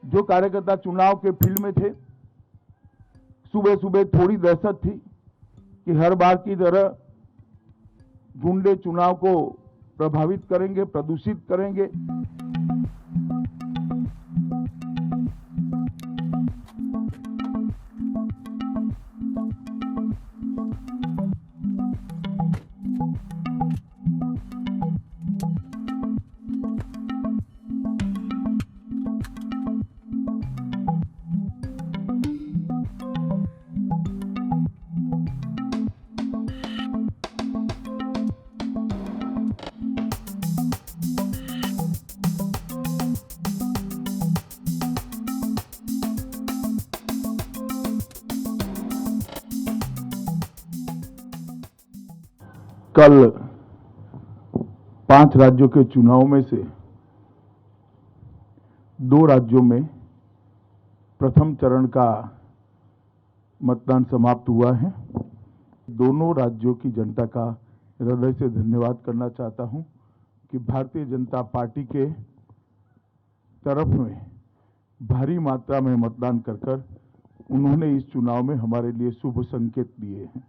जो कार्यकर्ता चुनाव के फील्ड में थे, सुबह सुबह थोड़ी दहशत थी कि हर बार की तरह गुंडे चुनाव को प्रभावित करेंगे, प्रदूषित करेंगे। कल 5 राज्यों के चुनाव में से 2 राज्यों में प्रथम चरण का मतदान समाप्त हुआ है। दोनों राज्यों की जनता का हृदय से धन्यवाद करना चाहता हूं कि भारतीय जनता पार्टी के तरफ में भारी मात्रा में मतदान कर उन्होंने इस चुनाव में हमारे लिए शुभ संकेत दिए हैं।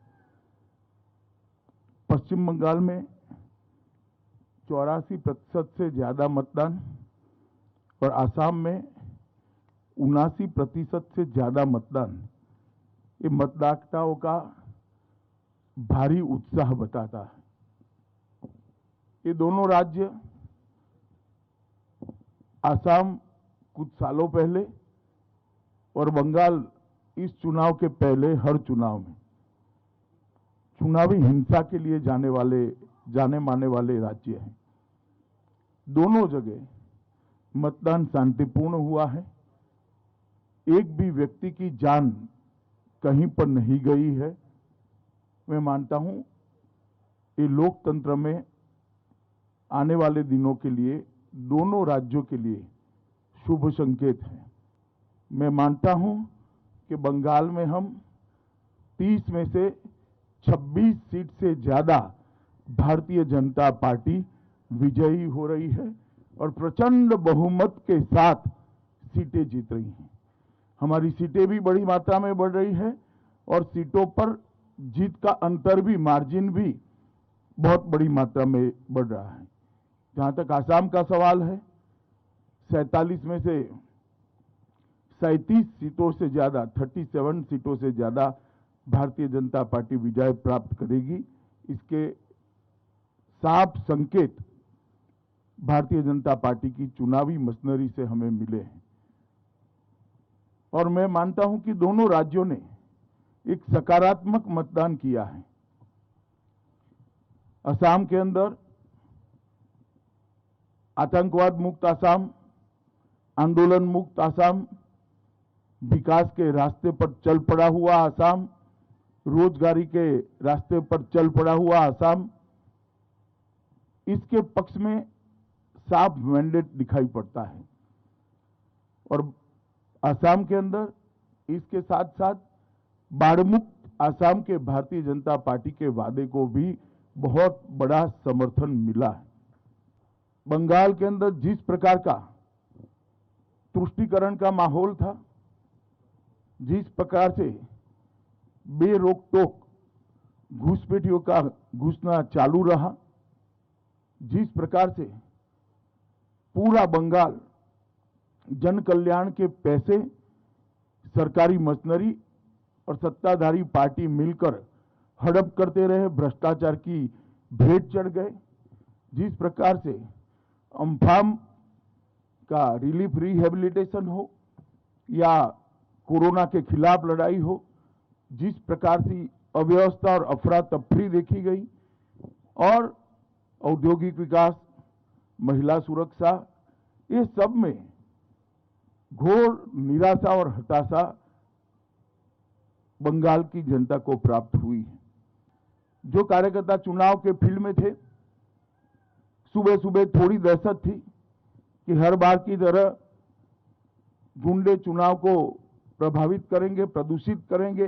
पश्चिम बंगाल में 84% से ज्यादा मतदान और आसाम में 79% से ज्यादा मतदान, ये मतदाताओं का भारी उत्साह बताता है। ये दोनों राज्य, आसाम कुछ सालों पहले और बंगाल इस चुनाव के पहले हर चुनाव में चुनावी हिंसा के लिए जाने माने वाले राज्य हैं। दोनों जगह मतदान शांतिपूर्ण हुआ है। एक भी व्यक्ति की जान कहीं पर नहीं गई है। मैं मानता हूं ये लोकतंत्र में आने वाले दिनों के लिए, दोनों राज्यों के लिए शुभ संकेत है। मैं मानता हूं कि बंगाल में हम 30 में से 26 सीट से ज्यादा भारतीय जनता पार्टी विजयी हो रही है और प्रचंड बहुमत के साथ सीटें जीत रही हैं। हमारी सीटें भी बड़ी मात्रा में बढ़ रही है और सीटों पर जीत का अंतर भी, मार्जिन भी बहुत बड़ी मात्रा में बढ़ रहा है। जहां तक आसाम का सवाल है, 47 में से 37 सीटों से ज्यादा, 37 सीटों से ज्यादा भारतीय जनता पार्टी विजय प्राप्त करेगी। इसके साफ संकेत भारतीय जनता पार्टी की चुनावी मशीनरी से हमें मिले हैं और मैं मानता हूं कि दोनों राज्यों ने एक सकारात्मक मतदान किया है। असम के अंदर आतंकवाद मुक्त असम, आंदोलन मुक्त असम, विकास के रास्ते पर चल पड़ा हुआ असम, रोजगारी के रास्ते पर चल पड़ा हुआ असम, इसके पक्ष में साफ मैंडेट दिखाई पड़ता है। और असम के अंदर इसके साथ साथ बाढ़ मुक्त असम के भारतीय जनता पार्टी के वादे को भी बहुत बड़ा समर्थन मिला है। बंगाल के अंदर जिस प्रकार का तुष्टीकरण का माहौल था, जिस प्रकार से बेरोक टोक घुसपैठियों का घुसना चालू रहा, जिस प्रकार से पूरा बंगाल जन कल्याण के पैसे, सरकारी मशीनरी और सत्ताधारी पार्टी मिलकर हड़प करते रहे, भ्रष्टाचार की भेंट चढ़ गए, जिस प्रकार से अम्फान का रिलीफ रिहेबिलिटेशन हो या कोरोना के खिलाफ लड़ाई हो, जिस प्रकार से अव्यवस्था और अफरा तफरी देखी गई और औद्योगिक विकास, महिला सुरक्षा, ये सब में घोर निराशा और हताशा बंगाल की जनता को प्राप्त हुई है। जो कार्यकर्ता चुनाव के फील्ड में थे, सुबह सुबह थोड़ी दहशत थी कि हर बार की तरह गुंडे चुनाव को प्रभावित करेंगे, प्रदूषित करेंगे,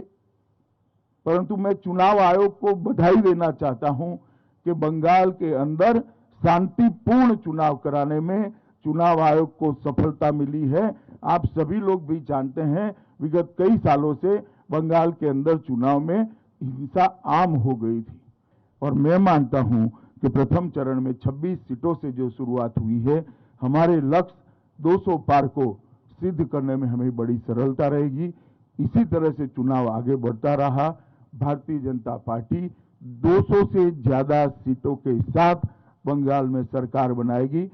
परंतु मैं चुनाव आयोग को बधाई देना चाहता हूं कि बंगाल के अंदर शांतिपूर्ण चुनाव कराने में चुनाव आयोग को सफलता मिली है। आप सभी लोग भी जानते हैं, विगत कई सालों से बंगाल के अंदर चुनाव में हिंसा आम हो गई थी। और मैं मानता हूं कि प्रथम चरण में 26 सीटों से जो शुरुआत हुई है, हमारे लक्ष्य 200 पार को सिद्ध करने में हमें बड़ी सरलता रहेगी। इसी तरह से चुनाव आगे बढ़ता रहा, भारतीय जनता पार्टी 200 से ज्यादा सीटों के साथ बंगाल में सरकार बनाएगी।